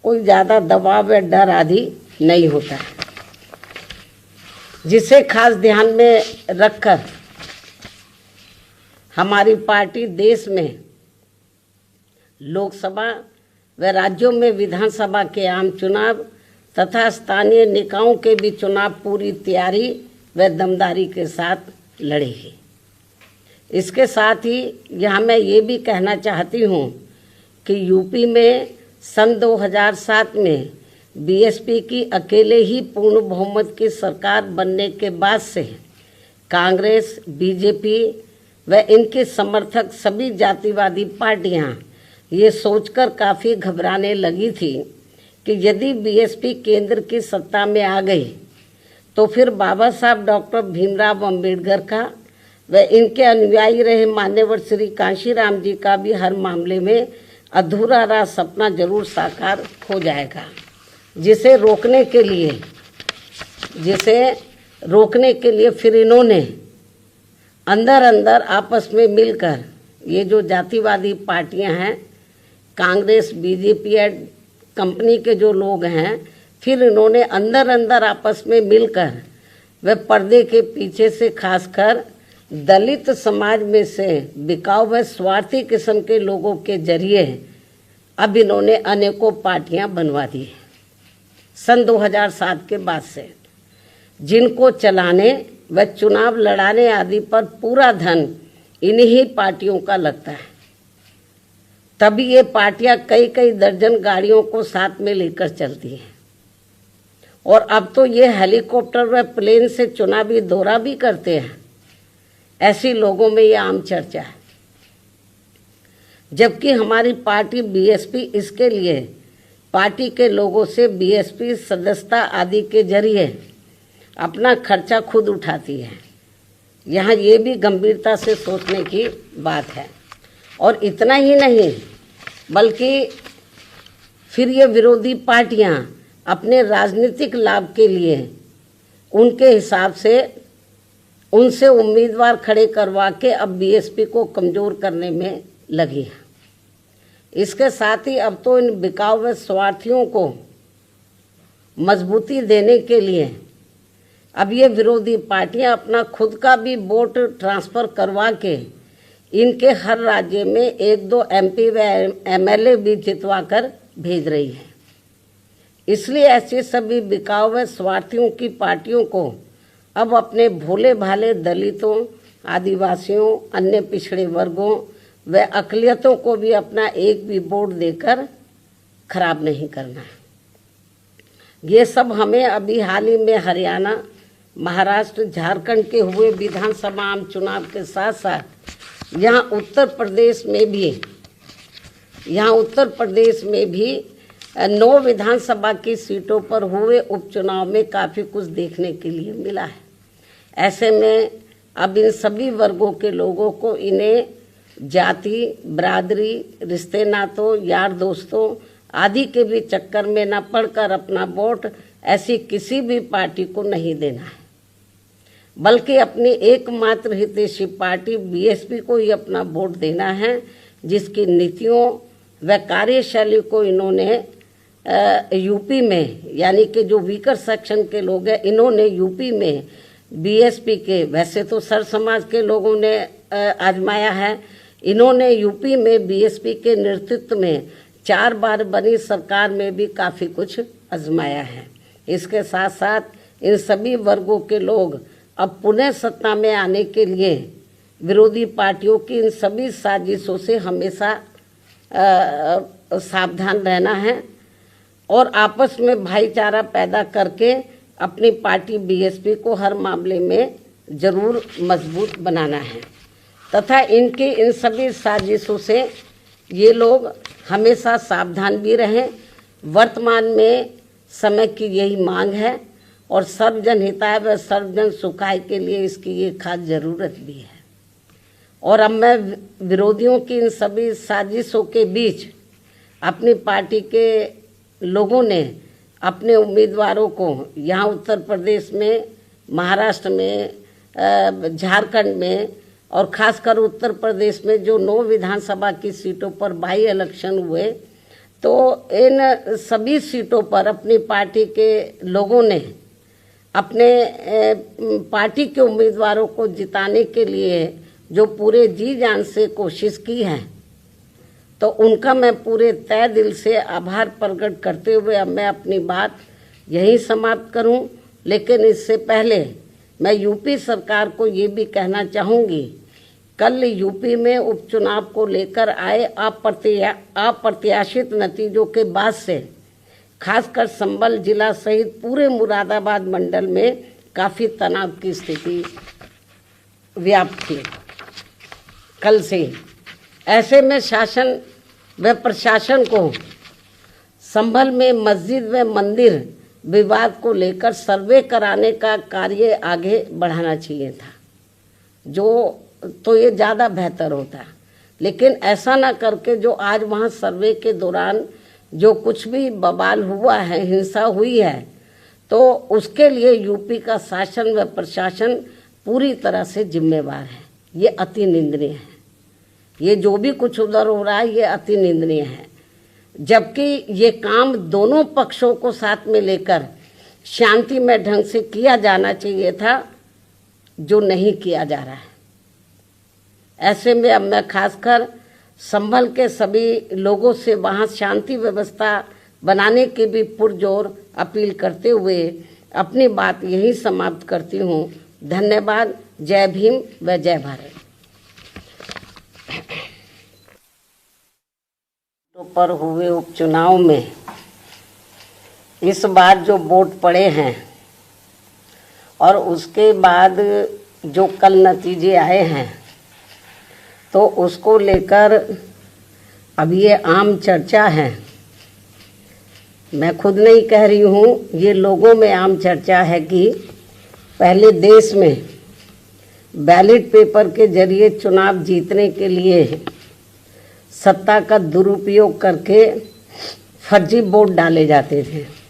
कोई ज़्यादा दबाव या डर आदि नहीं होता है, जिसे खास ध्यान में रखकर हमारी पार्टी देश में लोकसभा व राज्यों में विधानसभा के आम चुनाव तथा स्थानीय निकायों के भी चुनाव पूरी तैयारी व दमदारी के साथ लड़ेगी। इसके साथ ही यहाँ मैं ये भी कहना चाहती हूँ कि यूपी में सन 2007 में बीएसपी की अकेले ही पूर्ण बहुमत की सरकार बनने के बाद से कांग्रेस, बीजेपी व इनके समर्थक सभी जातिवादी पार्टियां ये सोचकर काफ़ी घबराने लगी थी कि यदि बीएसपी केंद्र की सत्ता में आ गई तो फिर बाबा साहब डॉक्टर भीमराव अंबेडकर का व इनके अनुयायी रहे मान्यवर श्री कांशीराम जी का भी हर मामले में अधूरा रहा सपना जरूर साकार हो जाएगा, जिसे रोकने के लिए फिर इन्होंने अंदर अंदर आपस में मिलकर ये जो जातिवादी पार्टियां हैं, कांग्रेस, बीजेपी और कंपनी के जो लोग हैं, फिर इन्होंने अंदर अंदर आपस में मिलकर वे पर्दे के पीछे से खासकर दलित समाज में से बिकाऊ व स्वार्थी किस्म के लोगों के जरिए अब इन्होंने अनेकों पार्टियां बनवा दी सन 2007 के बाद से, जिनको चलाने व चुनाव लड़ाने आदि पर पूरा धन इन्हीं पार्टियों का लगता है। तभी ये पार्टियां कई कई दर्जन गाड़ियों को साथ में लेकर चलती हैं और अब तो ये हेलीकॉप्टर व प्लेन से चुनावी दौरा भी करते हैं। ऐसी लोगों में ये आम चर्चा है, जबकि हमारी पार्टी बीएसपी इसके लिए पार्टी के लोगों से बीएसपी सदस्यता आदि के जरिए अपना खर्चा खुद उठाती है। यहाँ ये भी गंभीरता से सोचने की बात है। और इतना ही नहीं, बल्कि फिर ये विरोधी पार्टियाँ अपने राजनीतिक लाभ के लिए उनके हिसाब से उनसे उम्मीदवार खड़े करवा के अब बीएसपी को कमज़ोर करने में लगी है। इसके साथ ही अब तो इन बिकाऊ व स्वार्थियों को मजबूती देने के लिए अब ये विरोधी पार्टियां अपना खुद का भी वोट ट्रांसफ़र करवा के इनके हर राज्य में 1-2 एमपी व एमएलए भी जितवा कर भेज रही है। इसलिए ऐसे सभी बिकाऊ व स्वार्थियों की पार्टियों को अब अपने भोले भाले दलितों, आदिवासियों, अन्य पिछड़े वर्गों व अक़लियतों को भी अपना एक भी वोट देकर खराब नहीं करना है। ये सब हमें अभी हाल ही में हरियाणा, महाराष्ट्र, झारखंड के हुए विधानसभा आम चुनाव के साथ साथ यहाँ उत्तर प्रदेश में भी 9 विधानसभा की सीटों पर हुए उपचुनाव में काफ़ी कुछ देखने के लिए मिला है। ऐसे में अब इन सभी वर्गों के लोगों को इन्हें जाति, बरादरी, रिश्ते नातों, यार दोस्तों आदि के भी चक्कर में न पड़कर अपना वोट ऐसी किसी भी पार्टी को नहीं देना है, बल्कि अपनी एकमात्र हितैषी पार्टी बीएसपी को ही अपना वोट देना है, जिसकी नीतियों व कार्यशैली को इन्होंने यूपी में, यानी कि जो वीकर सेक्शन के लोग हैं, इन्होंने यूपी में बीएसपी के, वैसे तो सर समाज के लोगों ने आजमाया है, इन्होंने यूपी में बीएसपी के नेतृत्व में 4 बार बनी सरकार में भी काफ़ी कुछ आजमाया है। इसके साथ साथ इन सभी वर्गों के लोग अब पुनः सत्ता में आने के लिए विरोधी पार्टियों की इन सभी साजिशों से हमेशा सावधान रहना है और आपस में भाईचारा पैदा करके अपनी पार्टी बीएसपी को हर मामले में ज़रूर मजबूत बनाना है तथा इनकी इन सभी साजिशों से ये लोग हमेशा सावधान भी रहें। वर्तमान में समय की यही मांग है और सर्वजन हिताय व सर्वजन सुखाय के लिए इसकी ये खास ज़रूरत भी है। और अब मैं विरोधियों की इन सभी साजिशों के बीच अपनी पार्टी के लोगों ने अपने उम्मीदवारों को यहाँ उत्तर प्रदेश में, महाराष्ट्र में, झारखंड में और ख़ासकर उत्तर प्रदेश में जो 9 विधानसभा की सीटों पर बाई इलेक्शन हुए, तो इन सभी सीटों पर अपनी पार्टी के लोगों ने अपने पार्टी के उम्मीदवारों को जिताने के लिए जो पूरे जी जान से कोशिश की है, तो उनका मैं पूरे तय दिल से आभार प्रकट करते हुए अब मैं अपनी बात यहीं समाप्त करूं। लेकिन इससे पहले मैं यूपी सरकार को ये भी कहना चाहूँगी, कल यूपी में उपचुनाव को लेकर आए अप्रत्याशित नतीजों के बाद से खासकर संभल जिला सहित पूरे मुरादाबाद मंडल में काफ़ी तनाव की स्थिति व्याप्त थी कल से ही। ऐसे में शासन व प्रशासन को संभल में मस्जिद व मंदिर विवाद को लेकर सर्वे कराने का कार्य आगे बढ़ाना चाहिए था, जो तो ये ज़्यादा बेहतर होता। लेकिन ऐसा ना करके जो आज वहाँ सर्वे के दौरान जो कुछ भी बवाल हुआ है, हिंसा हुई है, तो उसके लिए यूपी का शासन व प्रशासन पूरी तरह से जिम्मेवार है। ये अति निंदनीय है। ये जो भी कुछ उधर हो रहा है ये अति निंदनीय है, जबकि ये काम दोनों पक्षों को साथ में लेकर शांतिमय ढंग से किया जाना चाहिए था, जो नहीं किया जा रहा है। ऐसे में अब मैं खासकर संभल के सभी लोगों से वहाँ शांति व्यवस्था बनाने की भी पुरजोर अपील करते हुए अपनी बात यही समाप्त करती हूँ। धन्यवाद। जय भीम व जय भारत। पर हुए उपचुनाव में इस बार जो वोट पड़े हैं और उसके बाद जो कल नतीजे आए हैं, तो उसको लेकर अब ये आम चर्चा है। मैं खुद नहीं कह रही हूँ, ये लोगों में आम चर्चा है कि पहले देश में बैलेट पेपर के जरिए चुनाव जीतने के लिए सत्ता का दुरुपयोग करके फर्जी वोट डाले जाते थे।